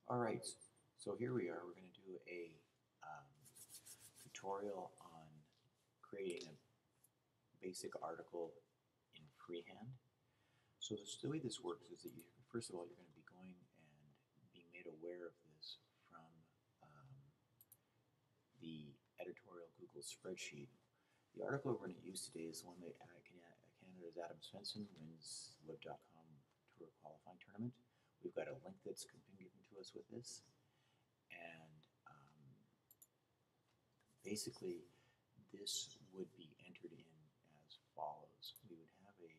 All right, so here we are. We're going to do a tutorial on creating a basic article in freehand. So the way this works is that first of all, you're going to be going and being made aware of this from the editorial Google spreadsheet. The article we're going to use today is one that Canada's Adam Svensson wins the Web.com Tour qualifying tournament. We've got a link that's been given to us with this. And basically, this would be entered in as follows. We would have a,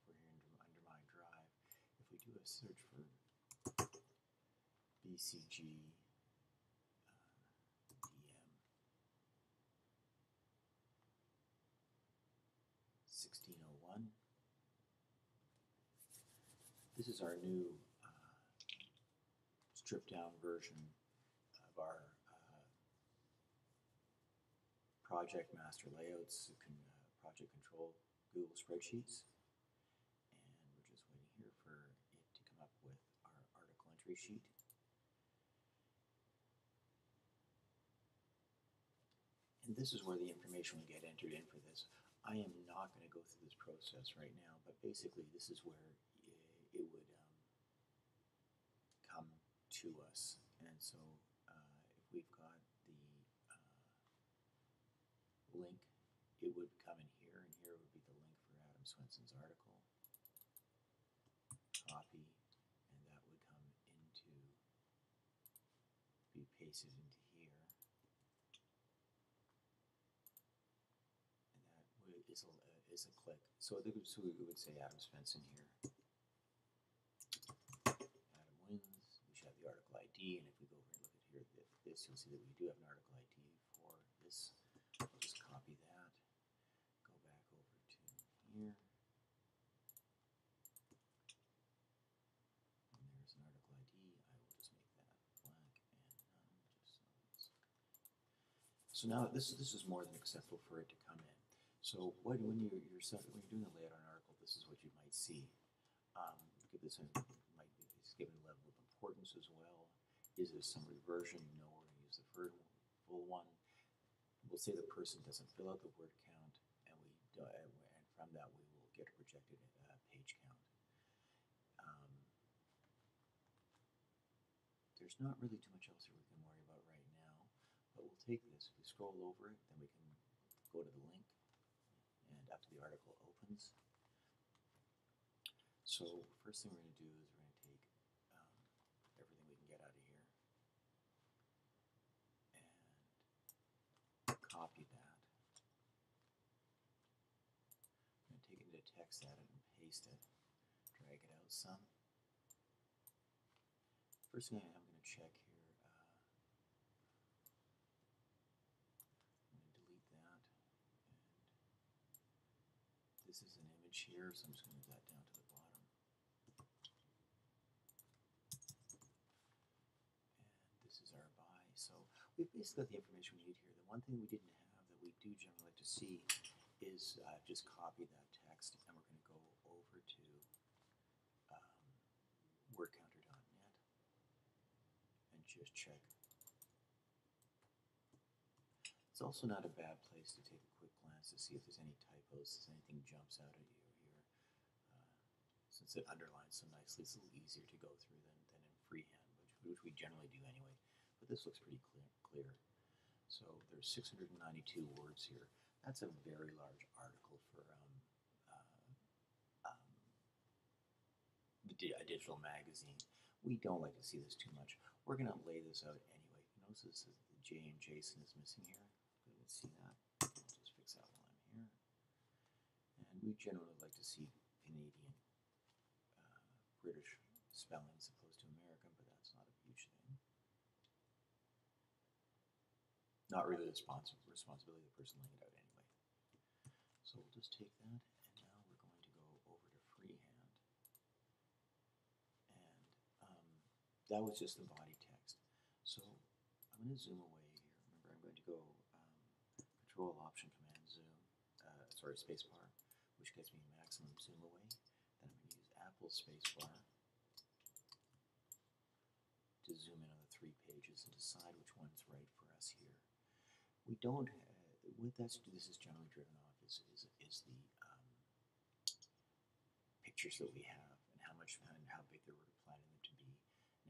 if we're here under my drive, if we do a search for BCG DM 1601, this is our new stripped down version of our project master layouts, project control Google spreadsheets, and we're just waiting here for it to come up with our article entry sheet. And this is where the information will get entered in for this. I am not going to go through this process right now, but basically this is where it would come to us. And so if we've got the link, it would come in here, and here would be the link for Adam Swensson's article. Copy, and that would come into, be pasted into here. And that is a click. So we would say Adam Svensson here. Adam wins. We should have the article ID, and if we go over and look at here, this, you'll see that we do have an article ID for this. I'll just copy that, go back over to here, and there's an article ID. I will just make that blank and none, just so it's... So now this is more than acceptable for it to come in. So when you're doing a layout on an article, this is what you might see. Give this might be given a level of importance as well. Is it a summary version? No, we're going to use the full one. We'll say the person doesn't fill out the word count, and from that we will get a projected page count. There's not really too much else that we can worry about right now, but we'll take this. If we scroll over it, then we can go to the link, and after the article opens. So first thing we're going to do is we're going to take everything we can get out of here and copy that. I'm going to take it into text edit and paste it, drag it out some. First thing I'm going to check here, I'm going to delete that, and this is an image here, so I'm just going to move that down to the bottom. And this is our buy. So we've basically got the information we need here. The one thing we didn't have that we do generally like to see is just copy that text, and we're going to go over to wordcounter.net and just check. It's also not a bad place to take a quick glance to see if there's any typos, if anything jumps out at you here. Since it underlines so nicely, it's a little easier to go through than in freehand, which we generally do anyway. But this looks pretty clear. So there's 692 words here. That's a very large article for a digital magazine. We don't like to see this too much. We're going to lay this out anyway. Notice this is the J and Jason is missing here. You can see that. I'll just fix that while I'm here. And we generally like to see Canadian, British spelling as opposed to American, but that's not a huge thing. Not really the responsibility of the person laying it out anyway. So we'll just take that, and now we're going to go over to freehand. And that was just the body text. So I'm going to zoom away here. Remember, I'm going to go Control Option Command Zoom, spacebar, which gets me maximum zoom away. Then I'm going to use Apple spacebar, to zoom in on the 3 pages and decide which one's right for us here. We don't, this is generally driven off is the pictures that we have and how big we're planning them to be.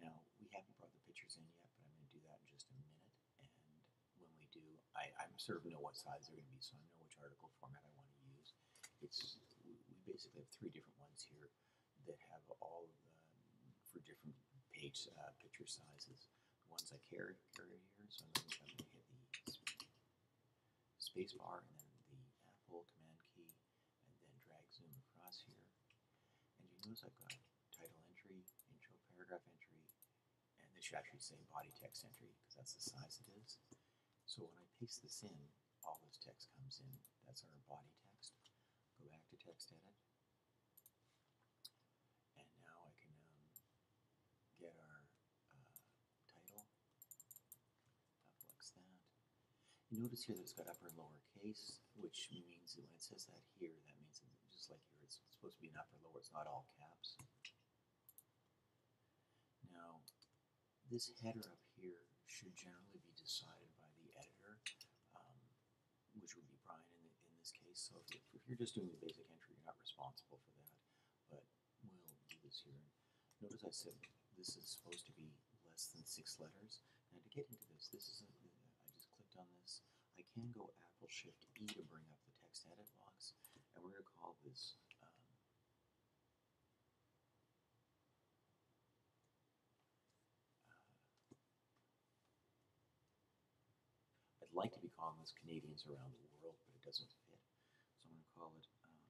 Now, we haven't brought the pictures in yet, but I'm going to do that in just a minute. And when we do, I sort of know what size they're going to be, so I know which article format I want to use. We basically have 3 different ones here that have all of the, for different picture sizes. The ones I carry here, so I'm going to hit the space bar and then the Apple Command key, and then drag zoom across here. And you notice I've got title entry, intro paragraph entry, and this should actually say body text entry because that's the size it is. So when I paste this in, all this text comes in. That's our body text. Go back to text edit. And now I can get our title. Flex that. You notice here that it's got upper and lower case, which means that when it says that here, that means that just like here, it's supposed to be an upper lower. It's not all caps. Now, this header up here should generally be decided by the editor, which would be Brian in this case. So if you're just doing the basic entry, you're not responsible for that. But we'll do this here. Notice I said this is supposed to be less than 6 letters. Now to get into this, I just clicked on this. I can go Apple Shift E to bring up the text edit box, and we're going to call this I'd like to be calling this Canadians Around the World, but it doesn't fit. So I'm going to call it web.com.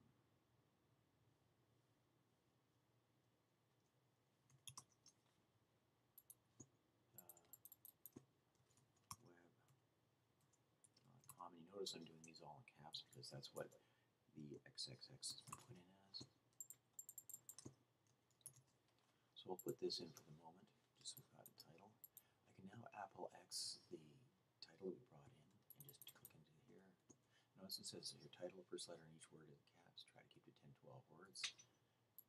And you notice I'm doing these all in caps because that's what the XXX has been put in as. So I'll put this in for the moment, just so we've got a title. I can now Apple X the title we brought in and just click into here. Notice it says your title, first letter in each word in caps. Try to keep it 10, 12 words.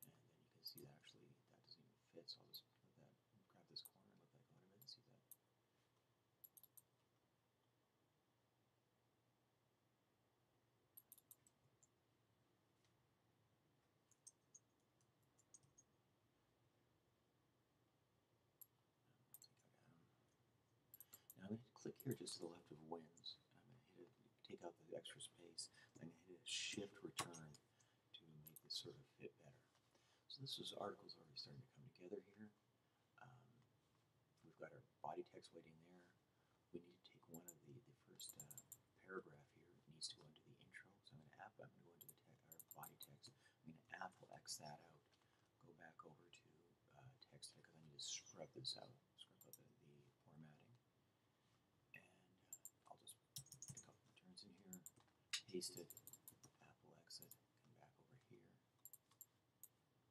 And then you can see that actually that doesn't even fit, so I'll just put that, grab this corner, let that go out of it and see that. Now I'm going to click here just to the left of wins. I'm going to hit it, take out the extra space. I'm going to hit a shift return to make this sort of fit better. So this article's already starting to come together here. We've got our body text waiting there. We need to take one of the first paragraph here. It needs to go into the intro. So I'm going to go into our body text. I'm going to Apple X that out. Go back over to text because I need to scrub this out. Scrub out the formatting. And I'll just pick up the returns in here, paste it, Apple exit, come back over here,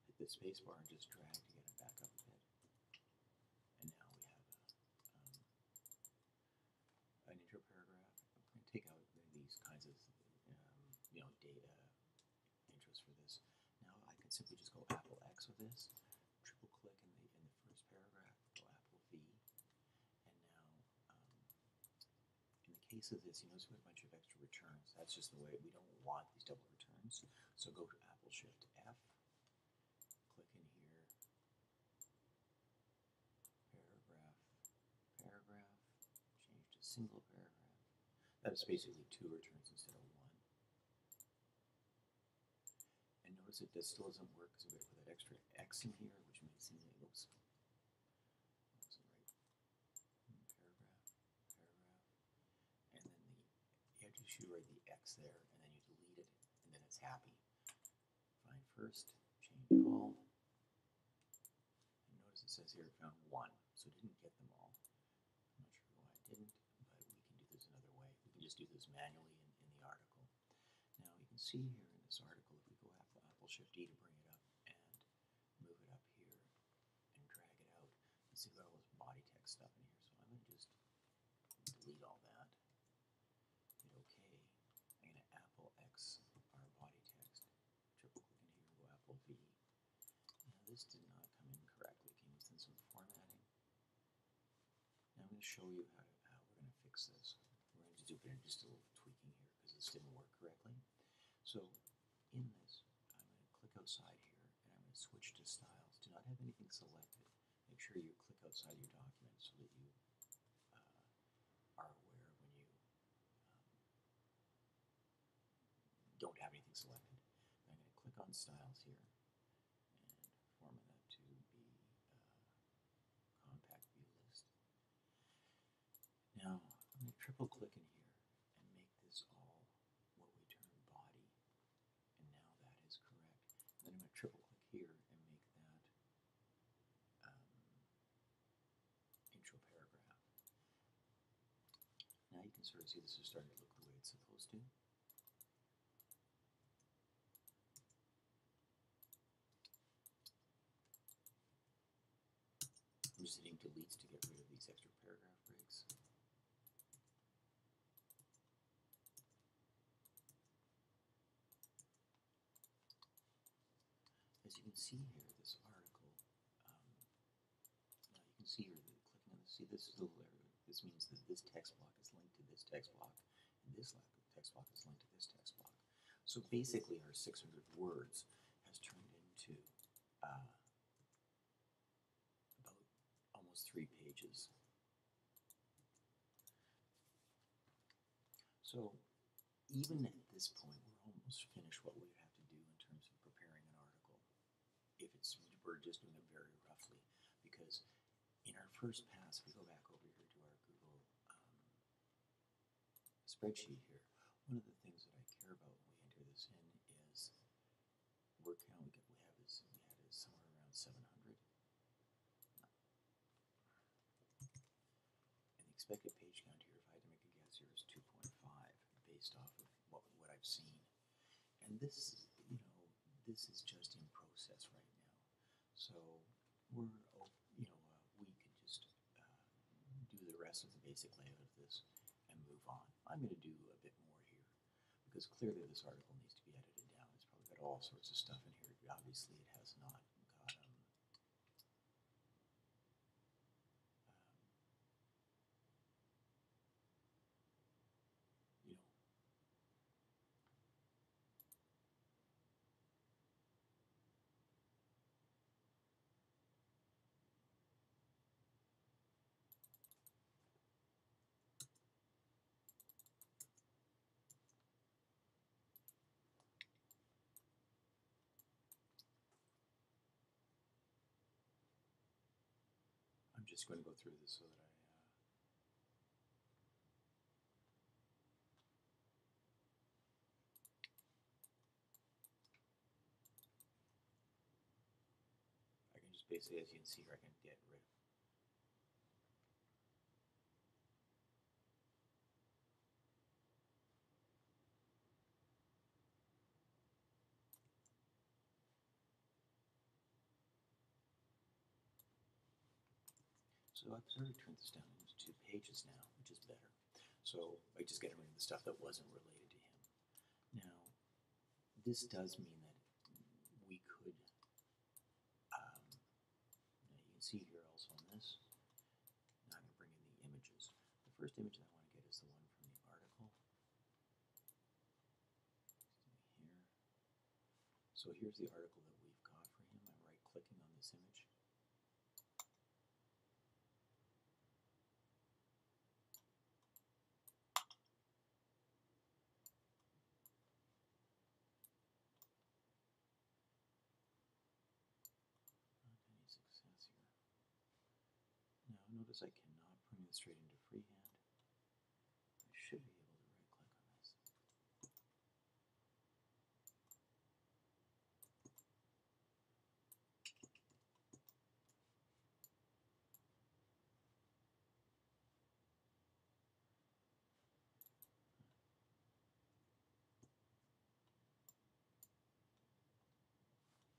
hit the space bar and just drag to get it back up a bit. And now we have an intro paragraph. I'm going to take out these kinds of data intros for this. Now I can simply just go Apple X with this, triple click in the first paragraph, go Apple V, and now in the case of this, you notice we have a bunch of extra returns. That's just the way we don't want these double returns. So go to Apple Shift F, click in here, paragraph, change to single paragraph. That's basically 2 returns instead of 1. And notice it still doesn't work because we've got to put that extra X in here, which makes it, oops, paragraph, and then you have to write the X there, and then you delete it, and then it's happy. Find first, change all, and notice it says here it found 1, so it didn't get them all. I'm not sure why it didn't, but we can do this another way. We can just do this manually in the article. Now you can see here in this article, if we go Apple Shift D to bring it up and move it up here and drag it out, you see we've got all this body text stuff in here. So I'm going to just delete all that, hit OK. I'm going to Apple X our body text, triple click in here, go Apple V. Now this did not come in correctly, it came within some formatting. going to show you how we're going to fix this. We're going to do just a little tweaking here because this didn't work correctly. So in this, I'm going to click outside here, and I'm going to switch to styles. Do not have anything selected. Make sure you click outside your document so that you are aware when you don't have anything selected. I'm going to click on styles here and format that to be compact view list. Now I'm going to triple click in here and make this all what we term body, and now that is correct. Then I'm going to triple click here and make that intro paragraph. Now you can sort of see this is starting to look the way it's supposed to. I'm just hitting deletes to get rid of these extra paragraph breaks. As you can see here, this article, now you can see here that clicking on this, see this is a little area. This means that this text block is linked to this text block, and this text block is linked to this text block. So basically our 600 words has turned into about almost 3 pages. So even at this point, we're almost finished what we would have to do in terms of preparing an article. If we're just doing it very roughly, because in our first pass, if we go back over here to our Google spreadsheet here, one of the things that I care about when we enter this in is word count. We had is somewhere around 700, and the expected page count here, if I had to make a guess here, is 2.5 based off of what I've seen. And this, this is just in process right now. So we could just do the rest of the basic layout of this and move on. I'm going to do a bit more here because clearly this article needs to be edited down. It's probably got all sorts of stuff in here. Obviously it has not got I'm just going to go through this so that I can just basically, as you can see here, I can get rid of. So I've sort of turned this down into 2 pages now, which is better. So I just get rid of the stuff that wasn't related to him. Now, this does mean that we could, now you can see here also on this, now I'm going to bring in the images. The first image that I want to get is the one from the article. Here. So here's the article that we've got for him. I'm right-clicking on this image. Success here. Now notice I cannot bring this straight into freehand. I should be able to right click on this.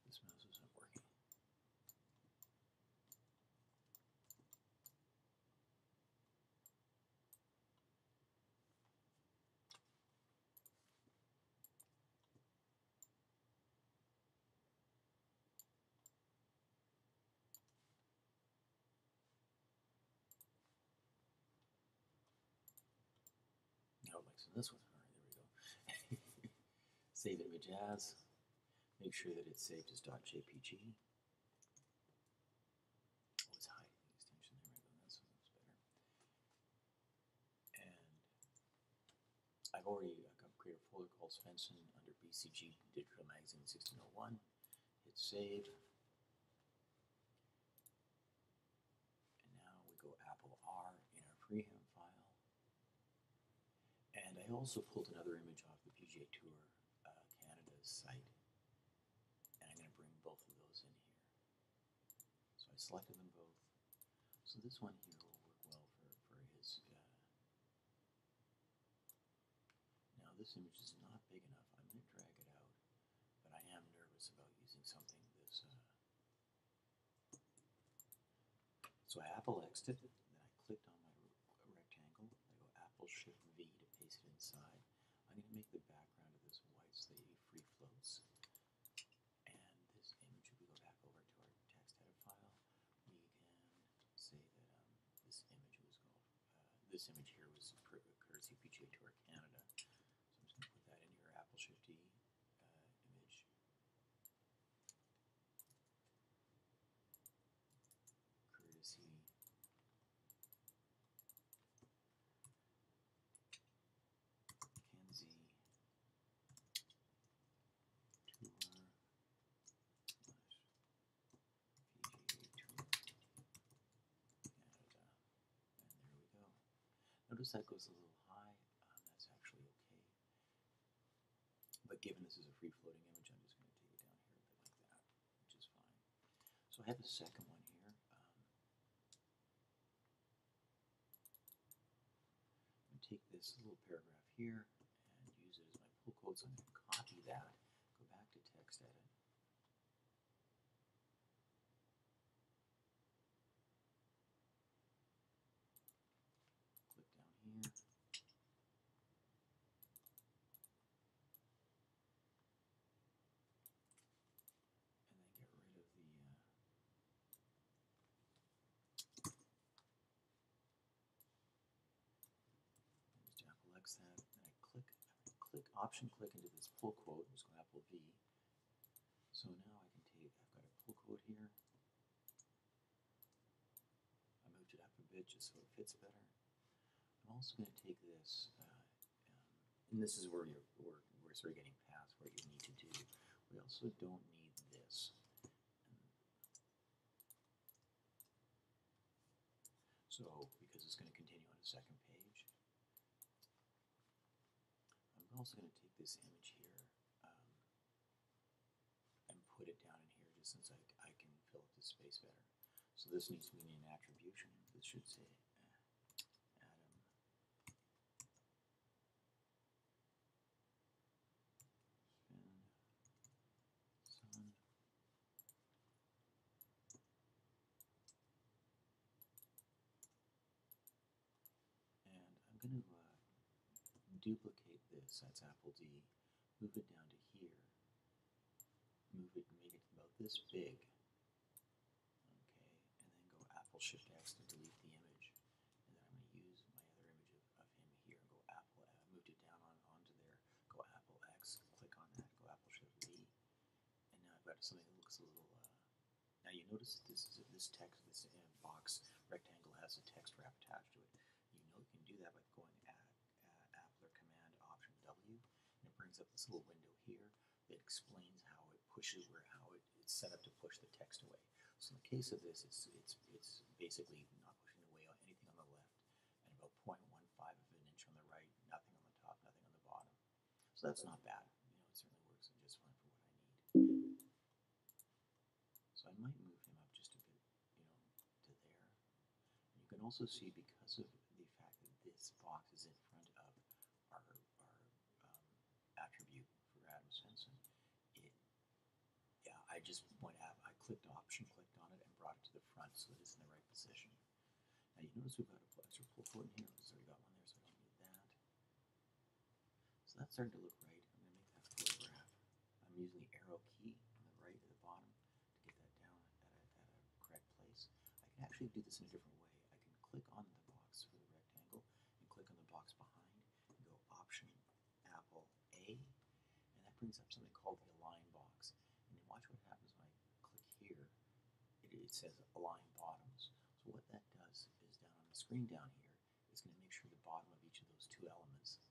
This mouse isn't working. X in this one. All right, there we go. Save image as. Make sure that it's saved as .jpg. Oh, it's hiding the extension. There we go. That's better. And I've already created a folder called Svensson under BCG Digital Magazine 1601. Hit save. And now we go Apple R in our freehand file. And I also pulled another image off the PGA Tour Canada's site. And I'm going to bring both of those in here. So I selected them both. So this one here will work well for his... Now this image is not big enough. I'm going to drag it out. But I am nervous about using something this... So I Apple X'd it. Then I clicked on my rectangle. I go Apple Shift V to paste it inside. I'm going to make the background of this white so that it free floats. And this image, if we go back over to our text edit file, we can say that this image here was courtesy PGA Tour Canada. So I'm just going to put that into your Apple Shift E image. Courtesy Kenzie Tour Notice that goes a little high. That's actually okay. But given this is a free-floating image, I'm just going to take it down here a bit like that, which is fine. So I have a second one here. I'm going to take this little paragraph here and use it as my pull quotes. I'm going to copy that, go back to text edit. Click down here. That, and I option click into this pull quote. Just go Apple V. So now I can take, I've got a pull quote here. I moved it up a bit just so it fits better. I'm also going to take this, and this is where we're sort of getting past what you need to do. We also don't need this. So, because it's going to continue on the second page. I'm also going to take this image here and put it down in here just since I can fill up the space better. So this needs to be an attribution. This should say Adam Svensson. And I'm going to duplicate this, that's Apple D, move it down to here, move it and make it about this big, okay, and then go Apple Shift X to delete the image, and then I'm going to use my other image of him here, and go Apple, moved it down onto there, go Apple X, click on that, go Apple Shift V, and now I've got something that looks a little, now you notice this text, this box rectangle has a text wrap attached to it. You know you can do that by going Apple or Command Option W, and it brings up this little window here that explains how it pushes, how it's set up to push the text away. So in the case of this, it's basically not pushing away on anything on the left, and about 0.15 of an inch on the right, nothing on the top, nothing on the bottom. So that's not bad. You know, it certainly works just fine for what I need. So I might move him up just a bit, you know, to there. And you can also see, because of the fact that this box is in front of our attribute for Adam Svensson, I just went out, I clicked on it, and brought it to the front so that it's in the right position. Now you notice we've got a extra pull quote in here. It's already got one there, so I don't need that. So that's starting to look right. I'm going to make that photograph. I'm using the arrow key on the right at the bottom to get that down at a correct place. I can actually do this in a different way. I can click on the box for the rectangle and click on the box behind and go option Apple A, and that brings up something called the align box. And watch what happens when I click here. It says align bottoms. So what that does is down on the screen down here, it's going to make sure the bottom of each of those two elements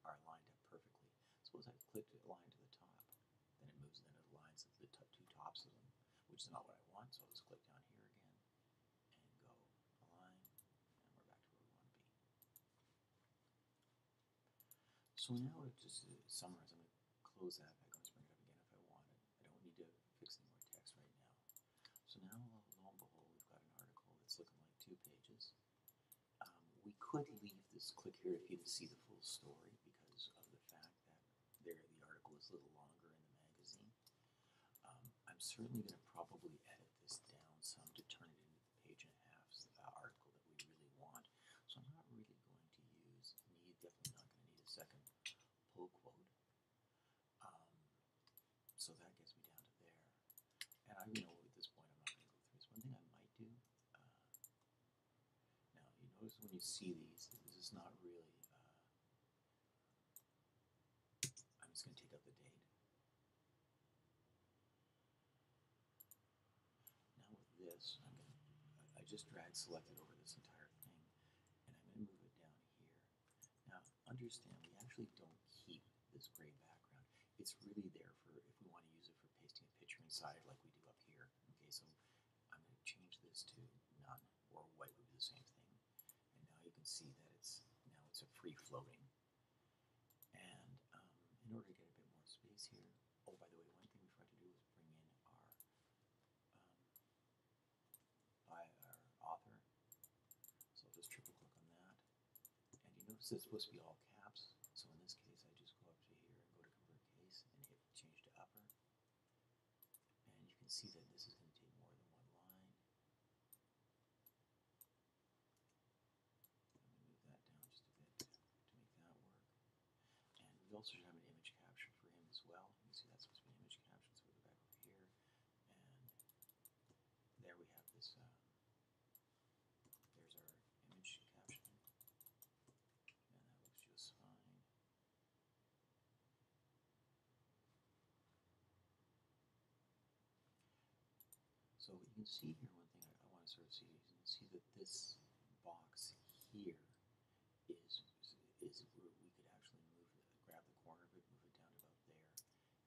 are lined up perfectly. Suppose I clicked it align to the top, then it moves, then it aligns the two tops of them, which is not what I want, so I'll just click down here again and go align, and we're back to where we want to be. So now just to summarize, I'm going to close that. I can always bring it up again if I want it. I don't need to fix any more text right now. So now, lo and behold, we've got an article that's looking like 2 pages. We could leave this click here if you didn't see the full story because of the fact that the article is a little longer in the magazine. I'm certainly going to probably edit this down some to turn it into the page and a half article that we really want. So I'm not really going to definitely not going to need a second pull quote. So that gets me down to there. And I know at this point I'm not going to go through this. One thing I might do, now you notice when you see these, this is not really, I'm just going to take out the date. Now with this, I just drag selected over this entire thing, and I'm going to move it down here. Now understand, we actually don't keep this gray background. It's really there for if we want to use it for pasting a picture inside like we do up here. Okay, so I'm going to change this to none, or white would be the same thing. And now you can see that it's a free floating. And in order to get a bit more space here, oh, by the way, one thing we forgot to do was bring in our author. So I'll just triple click on that. And you notice it's supposed to be all caps. So in this case, I just go up to here and go to convert case and hit change to upper. And you can see that this is going to take more than one line. I'm going to move that down just a bit to make that work. And we also should have an image caption for him as well. You can see that's supposed to be an image caption, so we'll go back over here. And there we have this, there's our image caption. And that looks just fine. So you can see here, one thing I want to sort of see, you can see that this box here is where we could actually grab the corner of it, move it down to about there,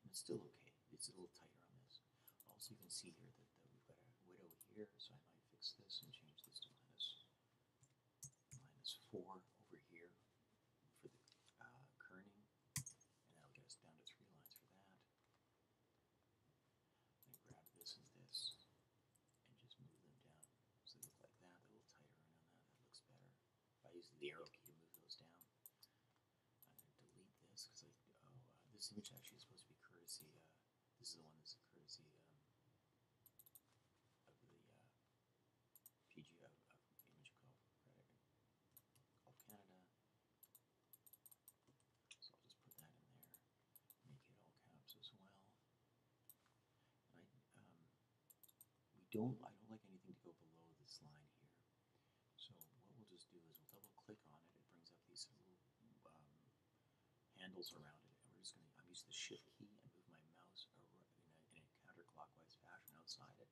and it's still okay. It's a little tighter on this. Also, you can see here that we've got a widow here, so I might fix this and change this to -4 over here for the kerning, and that'll get us down to 3 lines for that. And grab this and this, and just move them down so they look like that. They're a little tighter around that. That looks better. By using the arrow key to move those down. I'm going to delete this because this image actually is supposed to be courtesy. This is the one that's a courtesy of the PG of Image Golf Canada. So I'll just put that in there, make it all caps as well. And I don't like anything to go below this line here. So what we'll just do is we'll double click on it. It brings up these little handles around it, and we're just going to, I'm using the shift key and move my mouse in a counterclockwise fashion outside it.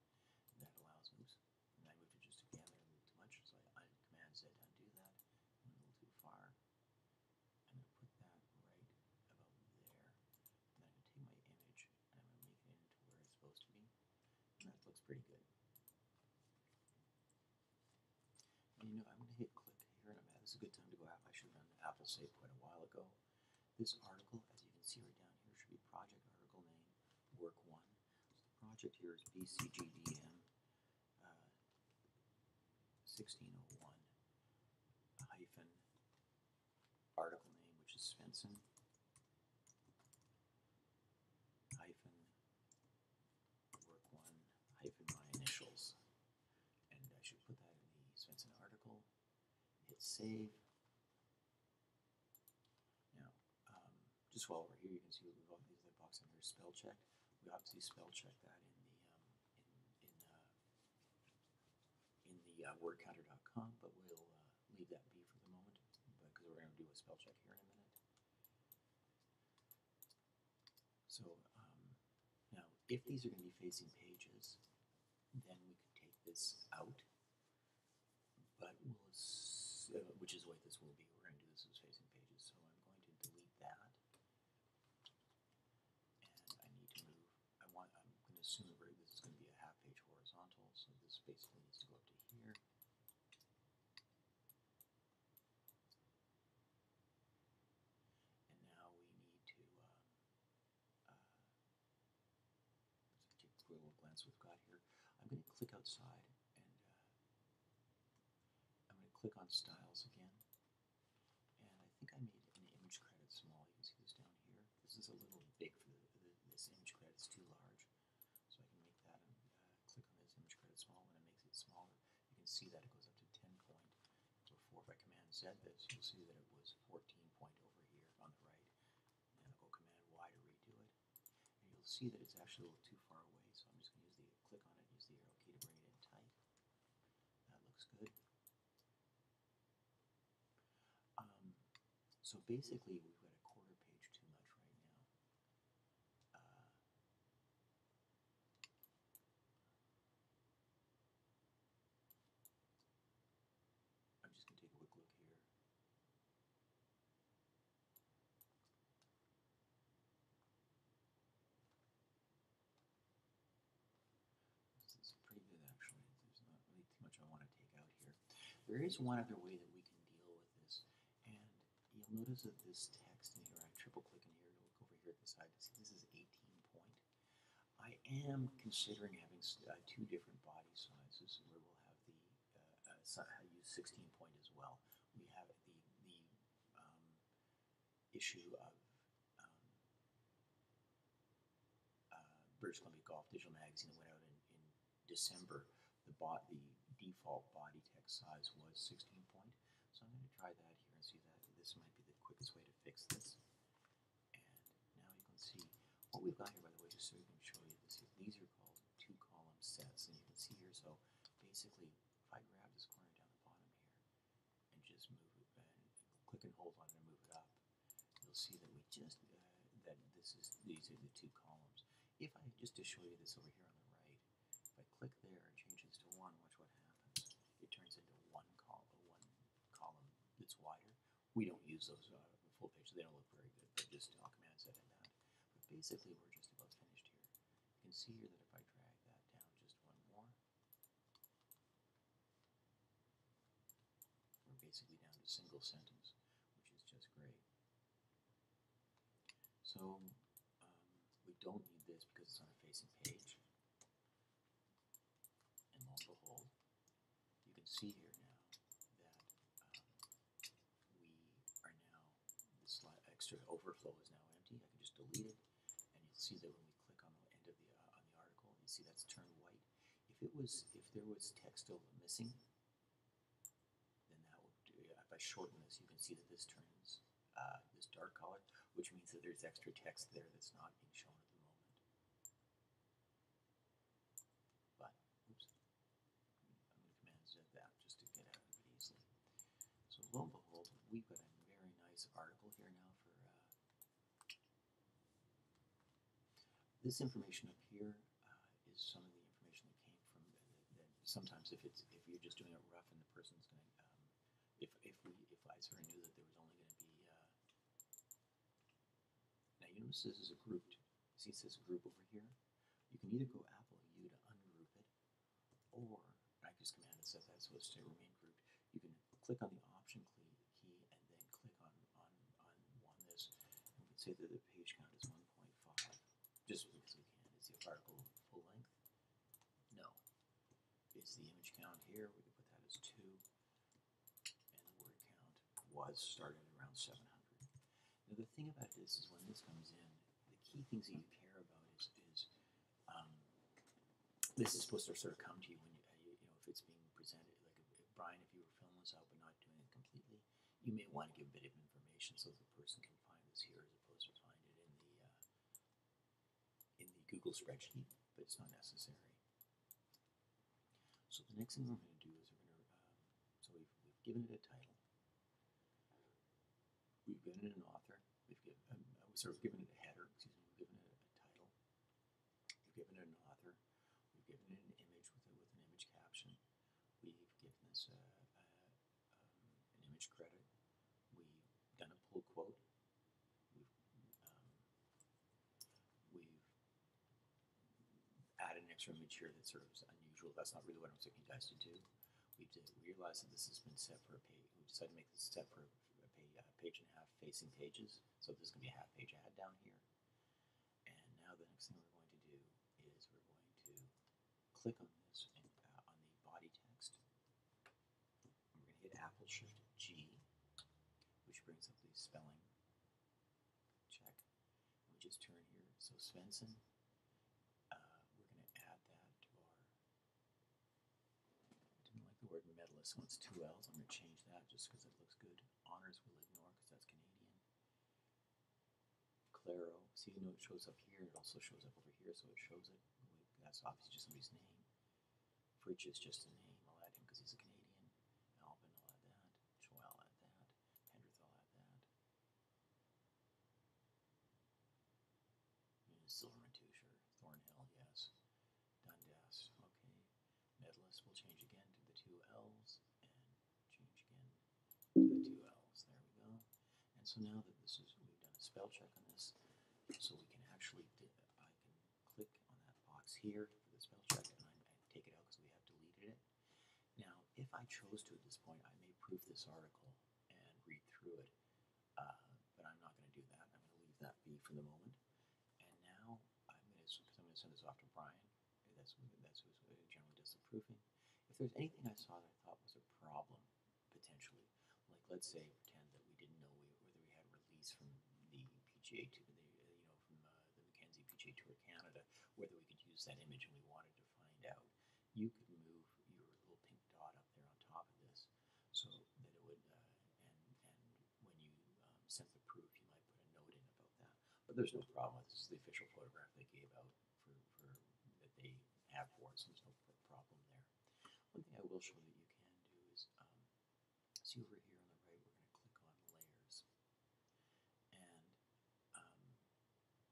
And that allows moves. And I moved it just again, there, I moved too much, so I Command Z to undo that. I'm a little too far. I'm going to put that right about there. And then I'm going to take my image and I'm going to make it into where it's supposed to be. And that looks pretty good. And you know, I'm going to hit click here, and this is a good time to go out. I should have done the Apple Save quite a while ago. This article, as you can see right down here, should be project article name, work 1. So the project here is BCGDM 1601 hyphen article name, which is Svensson hyphen work 1 hyphen my initials. And I should put that in the Svensson article. Hit save. Now, just while we're here, you can see we've got these box in here spell checked. We obviously spell check that in the wordcounter.com, but we'll leave that be for the moment because because we're going to do a spell check here in a minute. So now, if these are going to be facing pages, then we could take this out, but which is what this will be. We're going to do this as facing pages. So I'm going to delete that, and I need to move. I'm going to assume that this is going to be a half page horizontal, so this basically needs to go up to here. And now we need to let's take a little glance we've got here. I'm going to click outside, and I'm going to click on styles again. And I think I made an image credit small. You can see this down here. This is a little big for this image credit. It's too large. So I can make that and click on this image credit small. When it makes it smaller, you can see that it goes up to 10 point before. If I Command Z this, you'll see that it was 14 point over here on the right. And then I'll go Command Y to redo it. And you'll see that it's actually a little too far away. So I'm just going to click on it, use the arrow key to bring it in tight. That looks good. So basically, we've got a quarter page too much right now. I'm just going to take a quick look here. This is pretty good, actually. There's not really too much I want to take out here. There is one other way that we can deal with this, and you'll notice that this text in here, I triple click in here to look over here at the side to see this is 18 point. I am considering having two different body sizes where we'll have I use 16 point as well. We have the issue of British Columbia Golf Digital Magazine that went out in December. The default body text size was 16 point. So I'm going to try that here and see that this might be the quickest way to fix this. And now you can see what we've got here, by the way, just so we can show you this. These are called two column sets, and you can see here. So basically, if I grab this corner down the bottom here and just move it and click and hold on it and move it up, you'll see that these are the two columns. If I just to show you this over here on the right, if I click there and change this to 1, watch what happens. It turns into one column that's wider. We don't use those full page, so they don't look very good, but just I'll Command Z in that. But basically, we're just about finished here. You can see here that if I drag that down just one more, we're basically down to single sentence, which is just great. So we don't need this because it's on a facing page. And lo and behold, you can see here now that this extra overflow is now empty. I can just delete it, and you'll see that when we click on the end of the article, you see that's turned white. If there was text still missing, then that would if I shorten this, you can see that this turns this dark color, which means that there's extra text there that's not being shown at the moment. But oops, I'm going to Command Z that just to get out of it easily. So lo and behold, we've got a very nice article here now for this information up here is some of the information that came from that sometimes if you're just doing it rough and the person's going to if I sort of knew that there was only going to be now you notice this is a grouped. See it says group over here. You can either go Apple U to ungroup it, or I just Command Z that so it's to remain grouped. You can click on the Option key and then click on this. And we can say that the page count is 1.5, just because we can. Is the article full length? No. Is the image count here? We can put that as 2. And the word count was started around 700. Now the thing about this is when this comes in, the key things that you care about is this is supposed to sort of come to you when if it's being presented. Like if Brian, if you were filling this out but not doing it completely, you may want to give a bit of information so that the person can find this here as opposed to find it in the Google spreadsheet, but it's not necessary. So the next thing we're going to do is we're going to so we've given it a title. it an author. We've given it a header. Excuse me. We've given it a title. We've given it an author. We've given it an image with an image caption. We've given this an image credit. We've done a pull quote. We've added an extra image here that's sort of unusual. That's not really what I'm asking you guys to do. We realized that this has been set for a page. We decided to make this set for a page and a half facing pages. So this is going to be a half page ad down here. And now the next thing we're going to do is we're going to click on this and, on the body text. And we're going to hit Apple Shift G, which brings up the spelling check. And we just turn here. So Svensson. We're going to add that to our. I didn't like the word medalist, so it's 2 L's. I'm going to change that just because it looks good. Honors we'll ignore because that's Canadian. Claro. See, you know it shows up here. It also shows up over here, so it shows it. That's obviously just somebody's name. Fritsch is just a name. I'll add him because he's a Canadian. Alvin, I'll add that. Joel, I'll add that. Pendrith, I'll add that. Silverman too, sure. Thornhill, yes. Dundas, okay. Medalist will change again to the 2 L's and change again to the 2 L's. There we go. And so now that this is, we've done a spell check on this, so we can actually, I can click on that box here for the spell check and I take it out because we have deleted it. Now, if I chose to at this point, I may proof this article and read through it, but I'm not going to do that. I'm going to leave that be for the moment. And now I'm going to send this off to Brian. That's who generally does the proofing. If there's anything I saw that I thought was a problem, potentially, like let's say pretend that we didn't know whether we had release from the PGA to the from the Mackenzie PGA Tour Canada, whether we could use that image and we wanted to find out, you could move your little pink dot up there on top of this so that it would and when you sent the proof, you might put a note in about that. But there's no problem. This is the official photograph they gave out for that they have for it, so there's no problem there. One thing I will show that you can do is see over here on the right, we're going to click on layers. And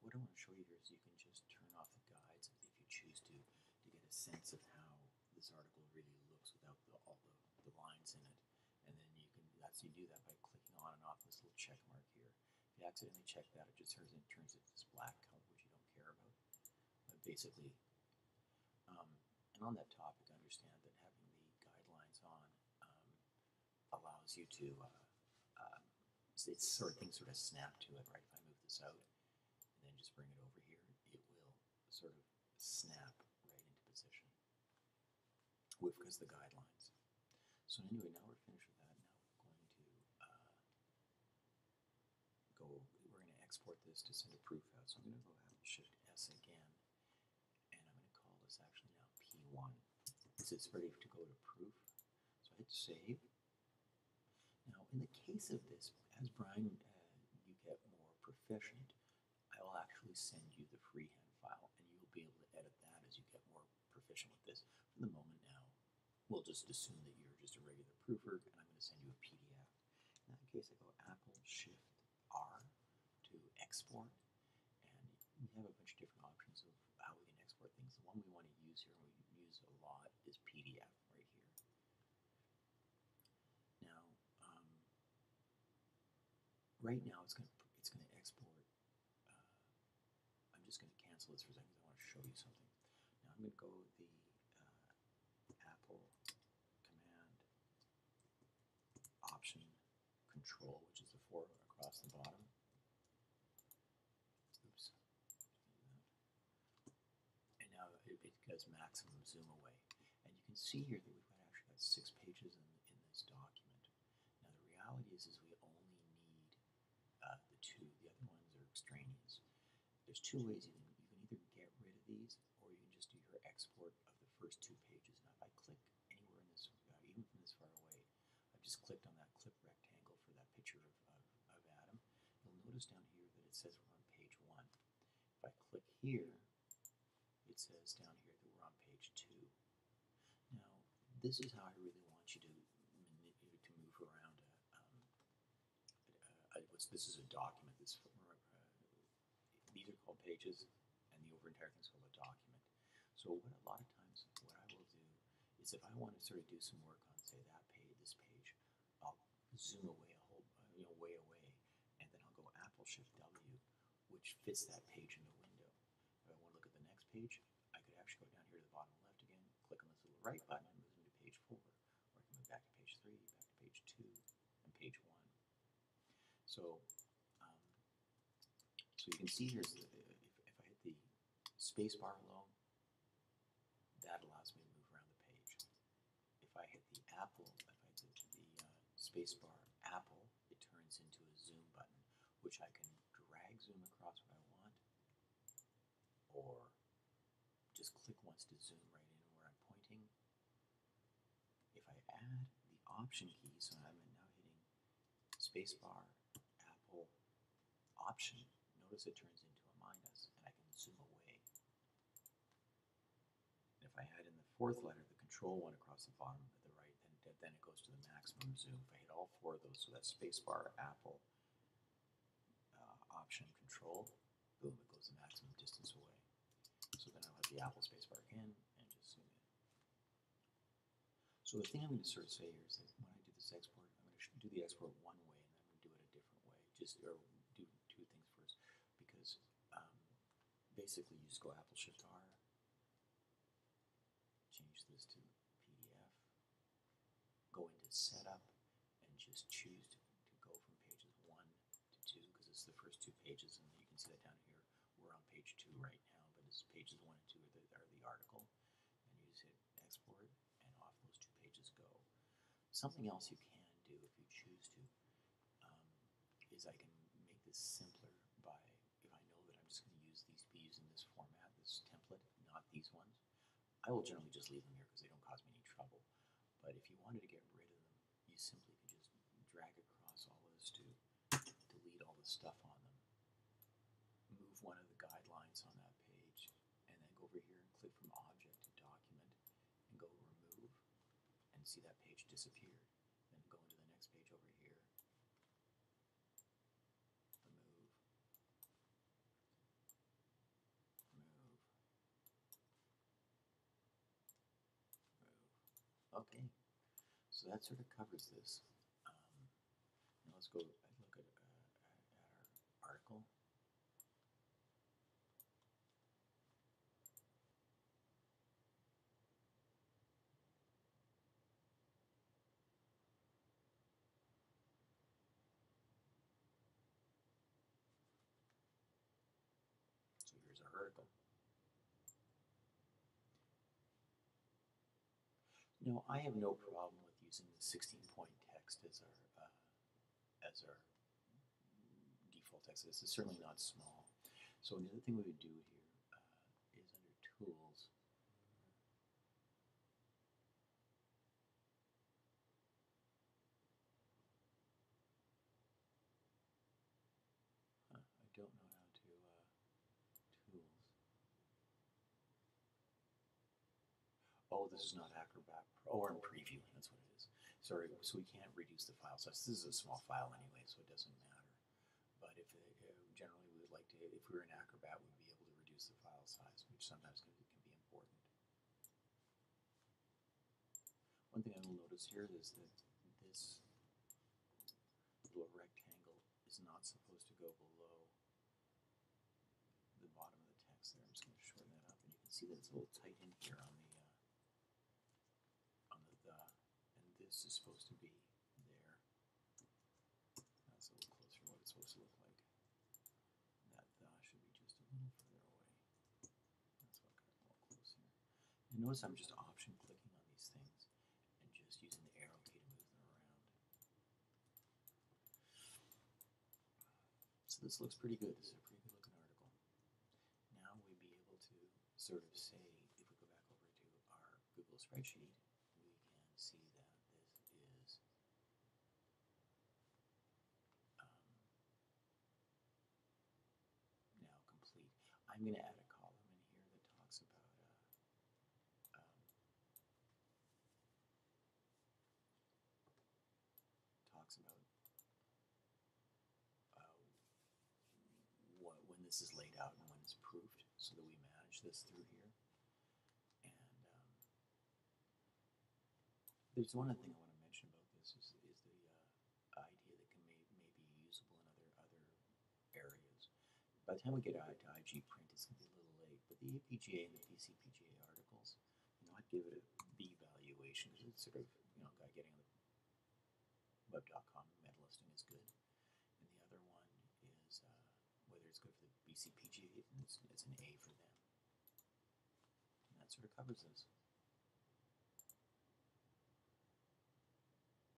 what I want to show you here is you can just turn off the guides if you choose to get a sense of how this article really looks without all the lines in it. And then you can you do that by clicking on and off this little check mark here. If you accidentally check that, it just turns it this black color, which you don't care about. But basically, and on that topic, understand that having the guidelines on allows you to, it's sort of things sort of snap to it, right? If I move this out and then just bring it over here, it will sort of snap right into position because the guidelines. So anyway, now we're finished with that. Now we're going to export this to send a proof out. So I'm going to go ahead and Shift S again, and I'm going to call this actually now P1. It's ready to go to proof. So I hit save. Now in the case of this, as Brian, you get more proficient, I will actually send you the freehand file, and you'll be able to edit that as you get more proficient with this. For the moment now, we'll just assume that you're just a regular proofer, and I'm going to send you a PDF. In that case, I go Apple Shift R to export, and we have a bunch of different options of how we can export things. The one we want to use here, and we use a lot, is PDF right here. Now, right now it's going to export. I'm just going to cancel this for a second because I want to show you something. Now I'm going to go with the Apple Command Option Control, which is the 4 across the bottom. Oops. And now it does maximum zoom away. And you can see here that we've actually got 6 pages in this document. Now the reality is we only need the 2. The other ones are extraneous. There's 2 ways you can either get rid of these, or you can just do your export of the first 2 pages. Now if I click anywhere in this, even from this far away, I've just clicked on that clip rectangle for that picture of Adam. You'll notice down here that it says we're on page 1. If I click here, it says down here that we're on page 2. Now, this is how I really want you to move around what's this is a document. These are called pages, and the entire thing's called a document. So what a lot of times, what I will do is if I want to sort of do some work on, say, that page, this page, I'll zoom away way away, and then I'll go Apple Shift W, which fits that page in the window. If I want to look at the next page, I could actually go down here to the bottom left again, click on this little right button, and move into page 4, or I can move back to page 3, back to page 2, and page 1. So, so you can see here, if I hit the space bar alone, that allows me to move around the page. If I hit the space bar Apple, it turns into a zoom button, which I can drag zoom across what I want, or just click once to zoom right in where I'm pointing. If I add the option key, so I'm now hitting space bar Apple option, notice it turns into a minus, and I can zoom away. And if I add in the fourth letter, the control one across the bottom at the right, then it goes to the maximum zoom. If I hit all 4 of those, so that's spacebar, Apple, option, control, boom, it goes the maximum distance away. So then I'll hit the Apple spacebar again and just zoom in. So the thing I'm going to sort of say here is that when I do this export, I'm going to do the export one way, and then I'm going to do it a different way. Or do 2 things first, because basically you just go Apple Shift R, change this to PDF, go into Setup, and just choose to go from pages 1 to 2, because it's the first 2 pages, and you can see that down here. We're on page 2 right now, but it's pages 1 and 2 are the article. And you just hit export, and off those 2 pages go. Something else you can do if you choose to is I can make this simpler by, if I know that I'm just going to be using this format, this template, not these ones. I will generally just leave them here because they don't cause me any trouble. But if you wanted to get rid of them, you simply could just drag across all this to delete all the stuff on them. Move one of the guidelines on that page, and then go over here and click from Object to Document, and go Remove, and see that page disappeared. Then go into the next page over here, remove, remove, remove. Okay, so that sort of covers this. Now let's go look at our article. So here's our article. No, I have no problem with using the 16-point text as our default text. This is certainly not small. So another thing we would do here is under Tools. I don't know how to Tools. Oh, this is not Acrobat Pro, or in Preview. That's what it is. Sorry, so we can't reduce the file size. This is a small file anyway, so it doesn't matter. But if generally we would like to, if we were in Acrobat, we'd be able to reduce the file size, which sometimes can be important. One thing I will notice here is that this little rectangle is not supposed to go below the bottom of the text there. I'm just going to shorten that up, and you can see that it's a little tight in here on the and this is supposed to be there. That's a little closer to what it's supposed to look like. That should be just a little further away. That's what got a little close here. And notice I'm just option clicking on these things and just using the arrow key to move them around. So this looks pretty good. This is a pretty good looking article. Now we'd be able to sort of say, if we go back over to our Google spreadsheet, we can see that this is now complete. I'm going to add a column in here that talks about this is laid out and when it's proofed so that we manage this through here. And there's one other thing I want to mention about this is the idea that may be usable in other areas. By the time we get to IG print, it's going to be a little late, but the APGA and the BCPGA articles, I'd give it a B valuation because it's sort of, guy getting on the web.com med listing is good. And the other one is whether it's good for the BCPGA, it's an A for them. And that sort of covers this.